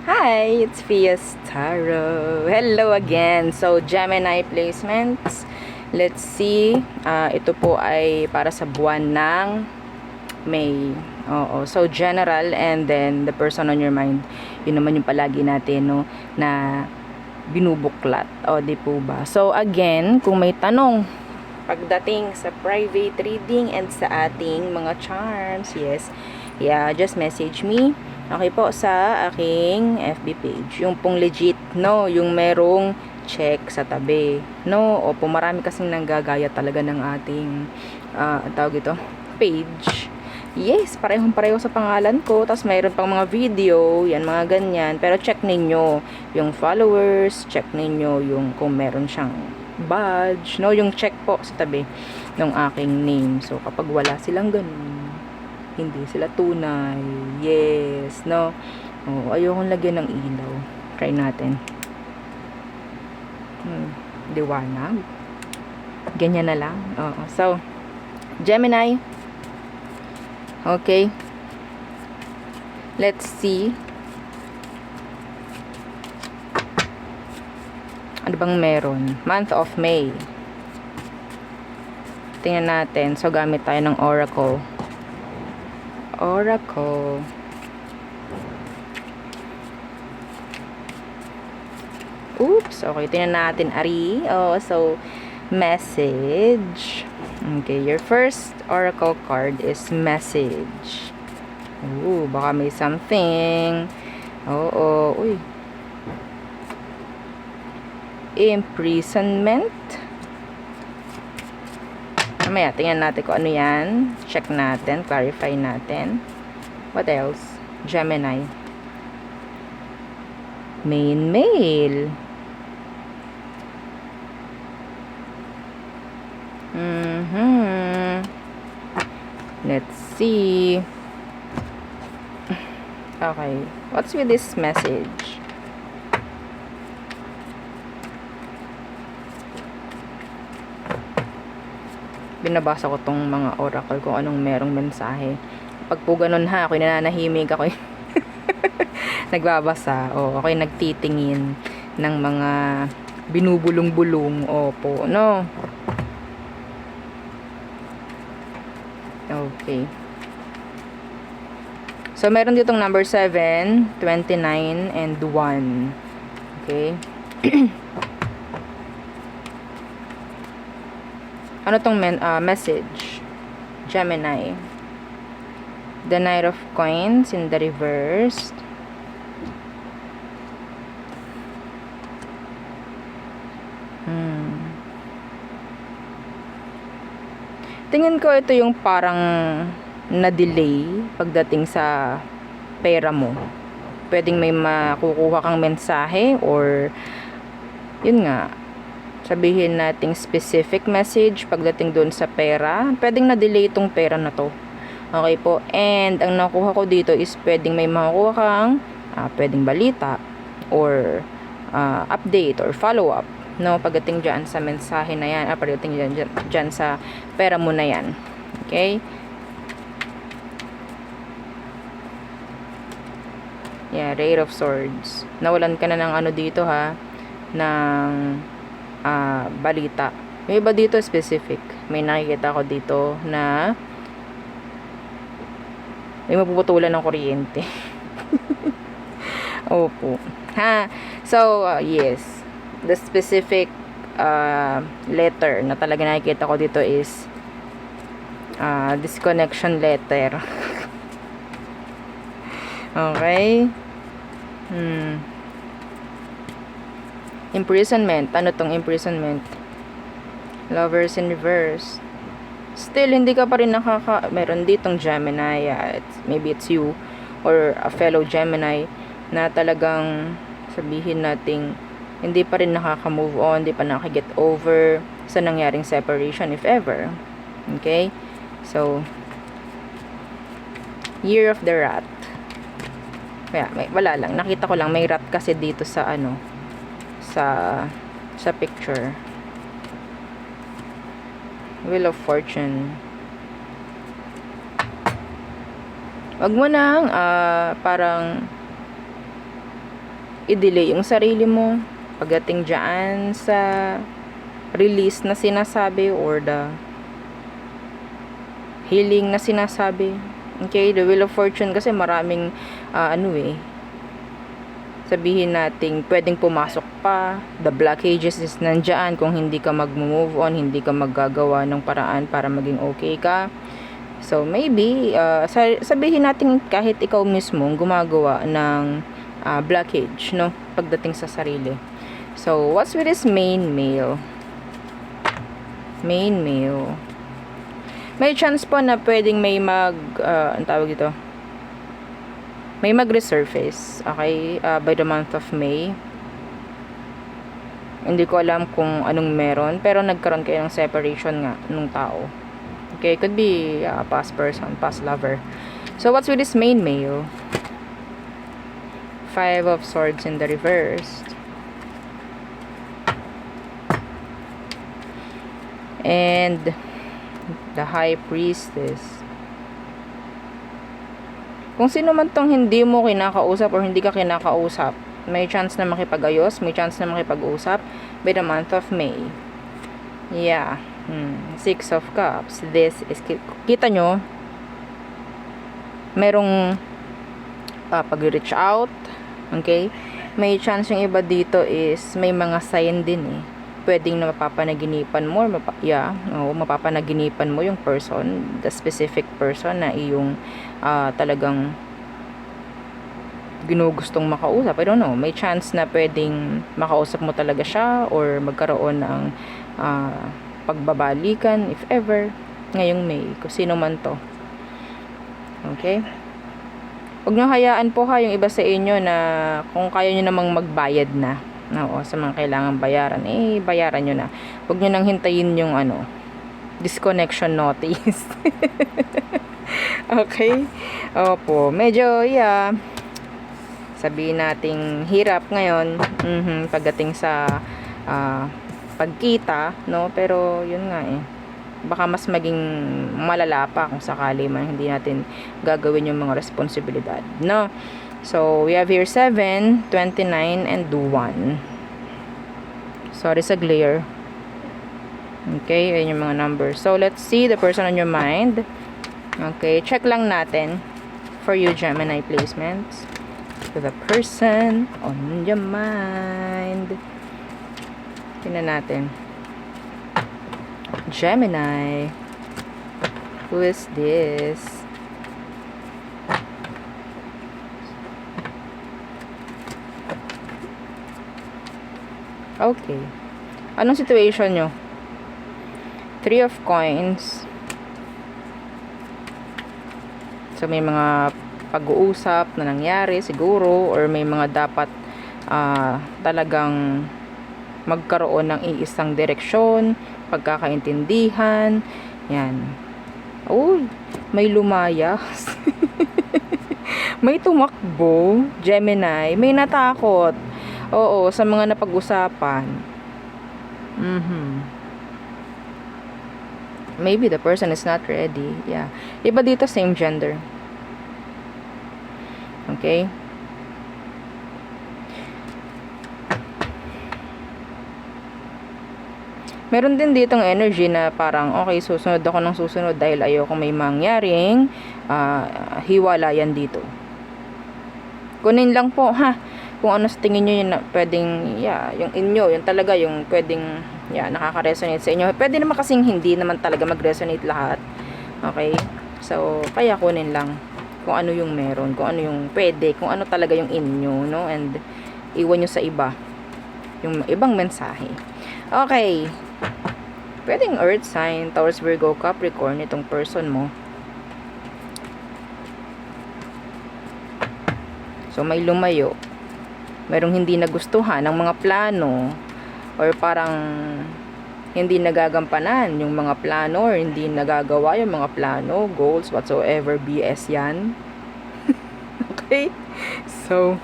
Hi, it's Fias Tarot. Hello again. So, Gemini placements. Let's see. Ito po ay para sa buwan ng May. Oo. So, general and then the person on your mind. Yun naman yung palagi natin, no, na binubuklat. O, di po ba? So, again, kung may tanong pagdating sa private reading and sa ating mga charms, yes, yeah, just message me. Okay po, sa aking FB page. Yung pong legit, no? Yung merong check sa tabi, no? Opo, marami kasing nanggagaya talaga ng ating, tawag ito, page. Yes, parehong-pareho sa pangalan ko. Tapos mayroon pang mga video, yan, mga ganyan. Pero check ninyo yung followers, check ninyo yung kung meron siyang badge, no? Yung check po sa tabi ng aking name. So, kapag wala silang ganun, hindi sila tunay. Yes, no? Oh, ayokong lagyan ng ilaw. Try natin. Liwanag. Ganyan na lang. Oo. So, Gemini. Okay. Let's see. Ano bang meron? Month of May. Tingnan natin. So, gamit tayo ng Oracle. Oracle. Oops. Okay, tingnan natin, Ari. Oh, so, message. Okay, your first Oracle card is message. Ooh, baka may something. Oo, uy. Imprisonment. Mamaya, tingnan natin kung ano yan. Check natin, clarify natin. What else? Gemini. Main mail. Let's see. Okay. What's with this message? Binabasa ko tong mga oracle kung anong merong mensahe. Pag po ganun ha, ako'y nananahimik, ako'y nagbabasa, o ako'y nagtitingin ng mga binubulong-bulong, opo, no? Okay. So, meron ditong number 7, 29, and 1. Okay. Ano tong message? Gemini. The Knight of Coins in the reverse. Tingin ko ito yung parang na-delay pagdating sa pera mo. Pwedeng may makukuha kang mensahe or yun nga, sabihin nating specific message pagdating doon sa pera. Pwedeng na-delay itong pera na to. Okay po. And ang nakuha ko dito is pwedeng may makukuha kang pwedeng balita or update or follow-up, no, pagdating dyan sa mensahe na yan, pagdating dyan sa pera mo na yan. Okay? Yeah, Eight of Swords. Nawalan ka na ng ano dito ha, ng balita. May iba dito specific. May nakikita ko dito na may mapuputulan ng kuryente. Opo. Ha? So, yes. The specific letter na talaga nakikita ko dito is disconnection letter. Okay? Imprisonment. Ano tong imprisonment? Lovers in reverse. Still, hindi ka pa rin meron ditong Gemini. Maybe it's you or a fellow Gemini na talagang sabihin nating hindi pa rin nakaka-move on, hindi pa nakaka-get over sa nangyaring separation if ever. Okay? So, Year of the Rat. Kaya, wala lang. Nakita ko lang, may rat kasi dito sa ano, sa picture. Wheel of Fortune. Wag mo nang parang i-delay yung sarili mo pagdating dyan sa release na sinasabi or the healing na sinasabi. Okay, the Wheel of Fortune kasi maraming sabihin nating pwedeng pumasok pa. The blockages is nandyan kung hindi ka mag-move on, hindi ka maggagawa ng paraan para maging okay ka. So maybe sabihin natin kahit ikaw mismo gumagawa ng blockage, no, pagdating sa sarili. So what's with this main male? Main male. May chance po na pwedeng may ang tawag dito, may mag-resurface, okay, by the month of May. Hindi ko alam kung anong meron, pero nagkaroon kayo ng separation nga nung tao. Okay, could be past person, past lover. So what's with this main male? 5 of Swords in the reverse. And the High Priestess. Kung sino man tong hindi mo kinakausap or hindi ka kinakausap, may chance na makipag-ayos, may chance na makipag-usap by the month of May. Yeah. 6 of Cups. This is, kita nyo, merong pag-reach out. Okay? May chance yung iba dito is may mga sign din eh. Pwedeng na mapapanaginipan mo or mapapanaginipan mo yung person, the specific person na iyong talagang ginugustong makausap. I don't know, may chance na pwedeng makausap mo talaga siya or magkaroon ng pagbabalikan if ever ngayong May, kung sino man to. Okay? Huwag nyo hayaan po yung iba sa inyo na kung kaya nyo namang magbayad na, sa mga kailangan bayaran, bayaran nyo na. Huwag nyo nang hintayin yung disconnection notice. Okay? Opo, medyo sabihin nating hirap ngayon pagdating sa pagkita, no? Pero yun nga baka mas maging malala pa kung sakali man hindi natin gagawin yung mga responsibilidad, no? So, we have here 7, 29, and 1. Sorry sa glare. Okay, ayun yung mga numbers. So, let's see the person on your mind. Okay, check lang natin for you, Gemini placements. To the person on your mind. Tingnan natin. Gemini. Who is this? Okay. Anong situation nyo? 3 of Coins. So, may mga pag-uusap na nangyari siguro or may mga dapat talagang magkaroon ng iisang direksyon, pagkakaintindihan. Yan. Uy, may lumayas. May tumakbo, Gemini. May natakot. Oo, sa mga napag-usapan. Maybe the person is not ready. Yeah. Iba dito, same gender. Okay? Meron din ditong energy na parang, okay, susunod ako ng susunod dahil ayoko may mangyaring hiwalayan dito. Kunin lang po, kung ano sa tingin nyo yun na pwedeng, yung inyo, yung talaga yung pwedeng, nakaka-resonate sa inyo. Pwede naman kasing hindi naman talaga mag-resonate lahat. Okay? So, kaya kunin lang kung ano yung meron, kung ano yung pwede, kung ano talaga yung inyo, no? And, iwan nyo sa iba yung ibang mensahe. Okay. Pwedeng Earth sign, Taurus, Virgo, Capricorn, itong person mo. So, may lumayo. Merong hindi nagustuhan ng mga plano or parang hindi nagagampanan yung mga plano or hindi nagagawa yung mga plano, goals, whatsoever, BS yan. Okay? So,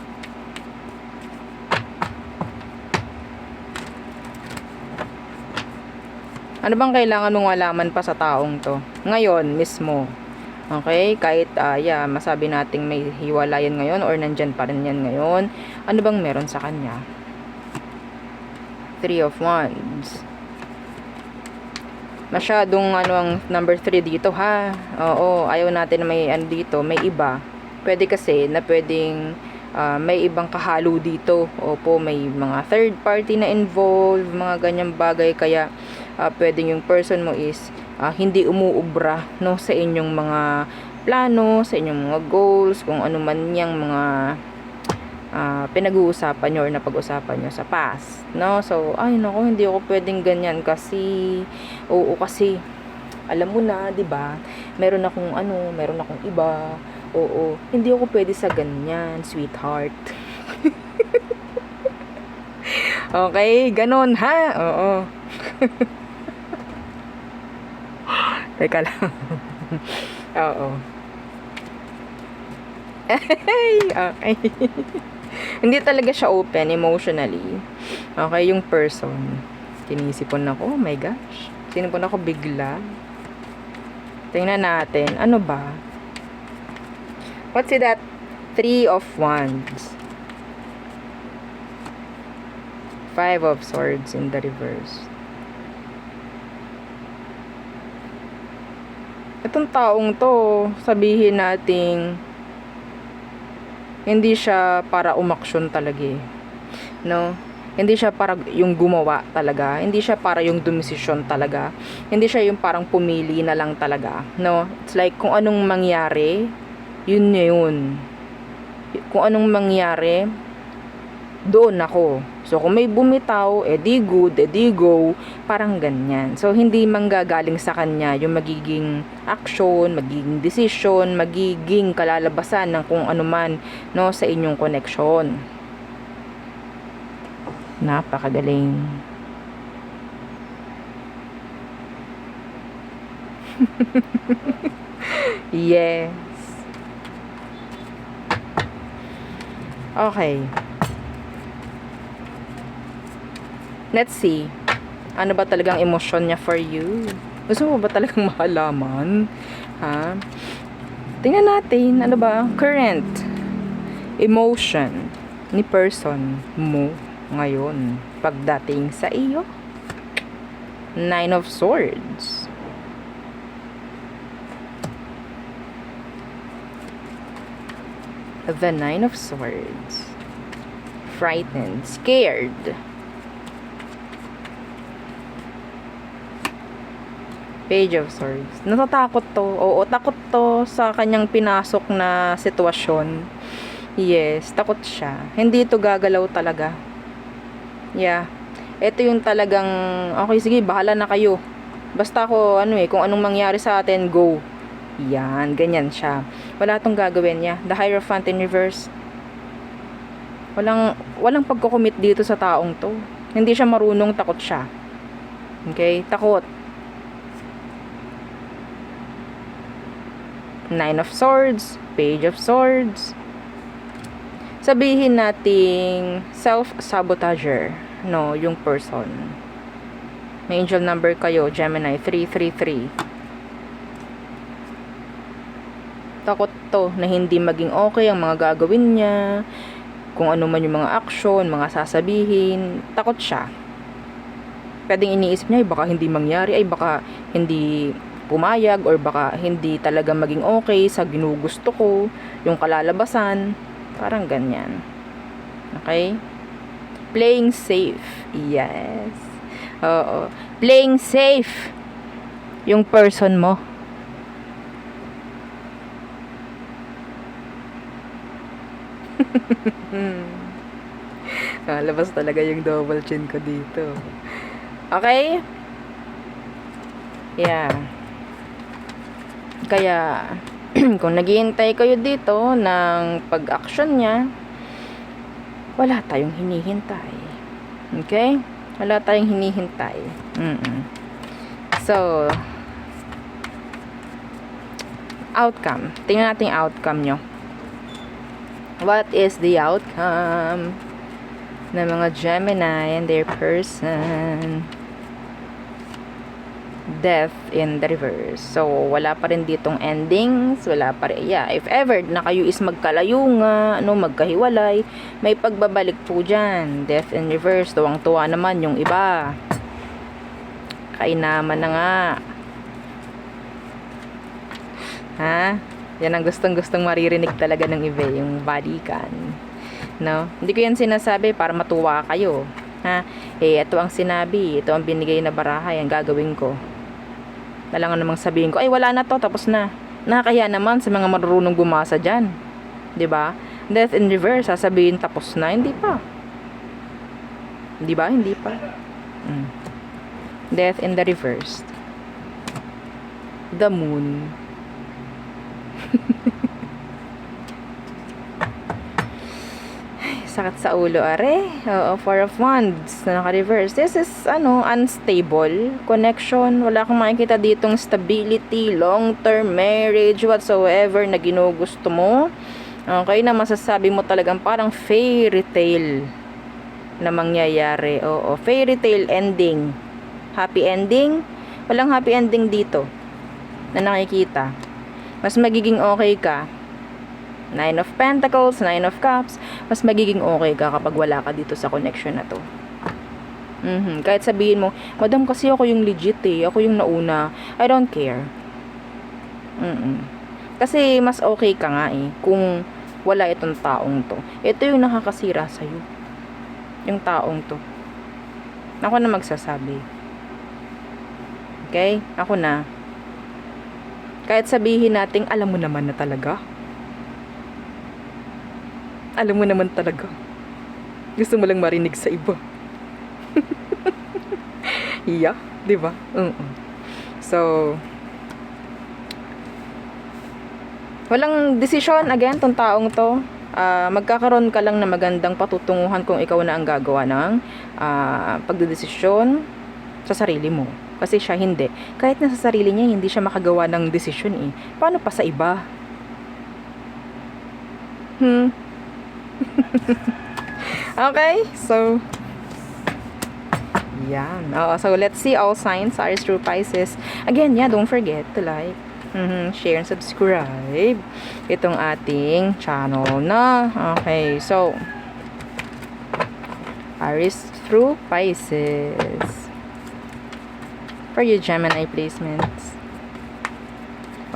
ano bang kailangan mong malaman pa sa taong to? Ngayon mismo. Okay? Kahit, yeah, masabi nating may hiwalayan ngayon or nandyan pa rin yan ngayon. Ano bang meron sa kanya? Three of Wands. Masyadong ang number 3 dito, ha. Oo, ayaw natin na may dito, may iba. Pwede kasi na pwedeng may ibang kahalo dito. Opo, may mga third party na involved, mga ganyang bagay. Kaya pwedeng yung person mo is hindi umuubra, no, sa inyong mga plano, sa inyong mga goals, kung ano man yang mga pinag-uusapan nyo or napag-usapan nyo sa past, no? So, ay nako, hindi ako pwedeng ganyan kasi, oo, kasi alam mo na, 'di ba? Meron akong iba. Oo, hindi ako pwede sa ganyan, sweetheart. Okay, ganon, ha? Oo. Teka lang. Oo. Okay. Hindi talaga siya open emotionally. Okay, yung person. Tinisipon ako, oh my gosh. Sinipon ako bigla. Tingnan natin, ano ba? What's it that? 3 of Wands. 5 of Swords in the reverse. Itong taong to, sabihin nating hindi siya para umaksyon talaga eh. No? Hindi siya para yung gumawa talaga. Hindi siya para yung dumesisyon talaga. Hindi siya yung parang pumili na lang talaga. No? It's like kung anong mangyari, yun na yun. Kung anong mangyari, doon ako. So, kung may bumitaw, edi good, edi go, parang ganyan. So, hindi manggagaling sa kanya yung magiging action, magiging decision, magiging kalalabasan ng kung ano man, no, sa inyong connection. Napakagaling. Yes. Okay. Let's see. Ano ba talagang emosyon niya for you? Gusto mo ba talagang mahalaman? Ha? Tingnan natin. Ano ba? Current emotion ni person mo ngayon pagdating sa iyo. 9 of Swords. The 9 of Swords. Frightened. Scared. Page of Swords. Natatakot to. Oo, takot to sa kanyang pinasok na sitwasyon. Yes, takot siya. Hindi ito gagalaw talaga. Yeah. Ito yung talagang, okay, sige, bahala na kayo. Basta ako, kung anong mangyari sa atin, go. Yan, ganyan siya. Wala tong gagawin niya. The Hierophant in reverse. Walang pagko-commit dito sa taong to. Hindi siya marunong, takot siya. Okay, takot. 9 of Swords, Page of Swords. Sabihin nating self-sabotager, no, yung person. May angel number kayo, Gemini, 333. Takot to na hindi maging okay ang mga gagawin niya, kung ano man yung mga action, mga sasabihin, takot siya. Pwedeng iniisip niya, baka hindi mangyari, baka hindi pumayag, or baka hindi talaga maging okay sa ginugusto ko, yung kalalabasan, parang ganyan. Okay? Playing safe. Yes. Oo. Playing safe yung person mo. Labas talaga yung double chin ko dito. Okay? Yeah. Kaya, kung naghihintay kayo dito ng pag-action niya, wala tayong hinihintay. Okay? Wala tayong hinihintay. So, outcome. Tingnan natin yung outcome nyo. What is the outcome ng mga Gemini and their person? Death in the reverse. So, wala pa rin ditong endings. Wala pa rin. Yeah, if ever na kayo is magkalayo nga, magkahiwalay, may pagbabalik po dyan. Death in reverse. Tuwang-tuwa naman yung iba. Kainaman na nga. Ha? Yan ang gustong-gustong maririnig talaga ng iba, yung balikan. No? Hindi ko yan sinasabi para matuwa kayo. Ha? Ito ang sinabi, ito ang binigay na baraha, yan gagawin ko. Nalangan namang sabihin ko, ay wala na to, tapos na. Nakakaya naman sa mga marunong bumasa dyan. 'Di ba? Death in reverse, sasabihin tapos na, hindi pa. 'Di ba? Hindi pa. Death in the reverse. The moon. Sakit sa ulo, are. Oo, Four of Wands na naka-reverse. This is, unstable connection. Wala kang makikita ditong stability, long-term marriage, whatsoever na ginugusto mo. Okay, na masasabi mo talagang parang fairy tale na mangyayari. Oo, fairy tale ending. Happy ending? Walang happy ending dito na nakikita. Mas magiging okay ka. Nine of Pentacles, Nine of Cups, mas magiging okay ka kapag wala ka dito sa connection na to. Kahit sabihin mo, Madam, kasi ako yung legit ako yung nauna. I don't care. Kasi mas okay ka nga kung wala itong taong to. Ito yung nakakasira sa'yo. Yung taong to. Ako na magsasabi. Okay? Ako na. Kahit sabihin natin, alam mo naman na talaga. Alam mo naman talaga. Gusto mo lang marinig sa iba. Yeah, 'di ba? So, walang desisyon again tong taong to. Magkakaroon ka lang na magandang patutunguhan kung ikaw na ang gagawa ng pagdedesisyon sa sarili mo. Kasi siya hindi. Kahit na sa sarili niya, hindi siya makagawa ng desisyon Paano pa sa iba? Okay, so yan. So let's see all signs, Aries through Pisces. Again, don't forget to like, share and subscribe itong ating channel na. Okay, so Aries through Pisces. For your Gemini placements.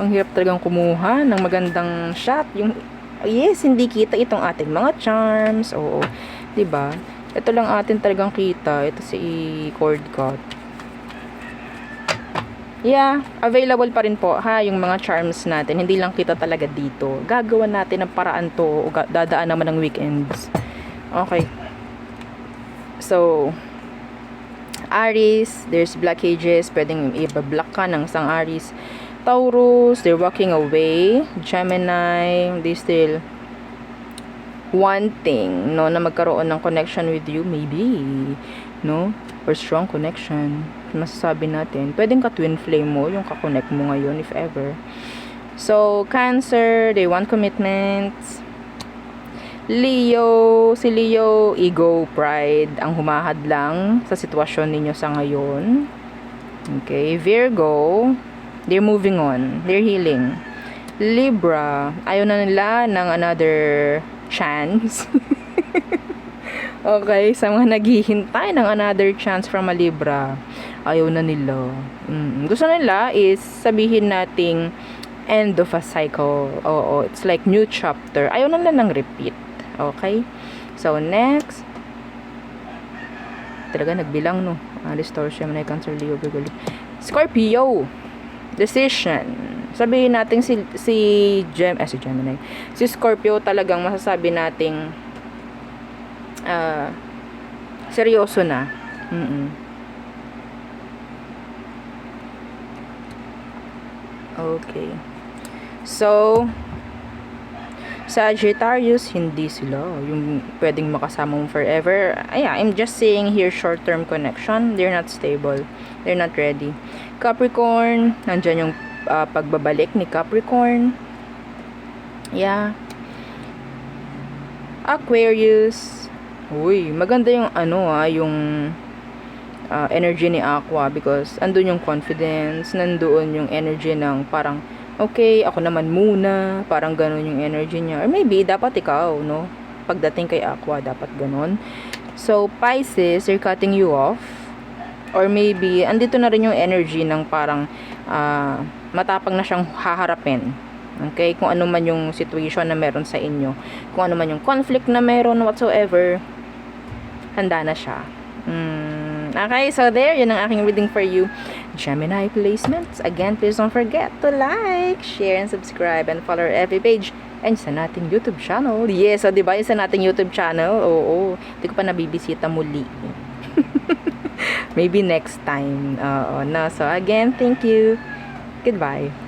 Ang hirap talagang kumuha ng magandang shot. Yes, hindi kita itong ating mga charms. Oo, 'di ba? Ito lang atin talagang kita. Ito si cord cut. Yeah, available pa rin po yung mga charms natin. Hindi lang kita talaga dito. Gagawa natin ng paraan to. Dadaan naman ng weekends. Okay. So, Aries, there's blockages. Pwedeng i-block ka ng isang Aries. Taurus, they're walking away. Gemini, they still wanting, na magkaroon ng connection with you, maybe, or strong connection. Masasabi natin, pwedeng ka-twin flame mo, yung ka-connect mo ngayon, if ever. So, Cancer, they want commitments. Leo, si Leo, ego, pride, ang humahad lang sa sitwasyon ninyo sa ngayon. Okay, Virgo, they're moving on. They're healing. Libra, ayaw na nila ng another chance. Okay, sa mga naghihintay ng another chance from a Libra, ayaw na nila. Gusto nila is sabihin nating end of a cycle. Oo, it's like new chapter. Ayaw na nila ng repeat. Okay? So, next. Talaga nagbilang, Aries, Taurus, Gemini, Cancer, Leo, Virgo, Scorpio. Decision. Sabihin natin si Gemini. Si Scorpio talagang masasabi nating seryoso na. Okay. So, Sagittarius, hindi sila yung pwedeng makasama mo forever. I'm just saying here short-term connection. They're not stable. They're not ready. Capricorn, nandyan yung pagbabalik ni Capricorn. Yeah. Aquarius. Uy, maganda yung yung energy ni Aqua because andun yung confidence, nandoon yung energy ng parang okay, ako naman muna, parang ganun yung energy niya. Or maybe dapat ikaw, no? Pagdating kay Aqua, dapat ganun. So Pisces, they're cutting you off. Or maybe andito na rin yung energy ng parang matapang na siyang haharapin. Okay, kung ano man yung situation na meron sa inyo, kung ano man yung conflict na meron whatsoever, handa na siya. Okay, so there, yun ang aking reading for you, Gemini placements. Again, please don't forget to like, share, and subscribe, and follow our FB page, and sa nating YouTube channel. Yes, so diba, yung sa nating YouTube channel, oo, hindi ko pa nabibisita muli. Maybe next time. Na. So again, thank you. Goodbye.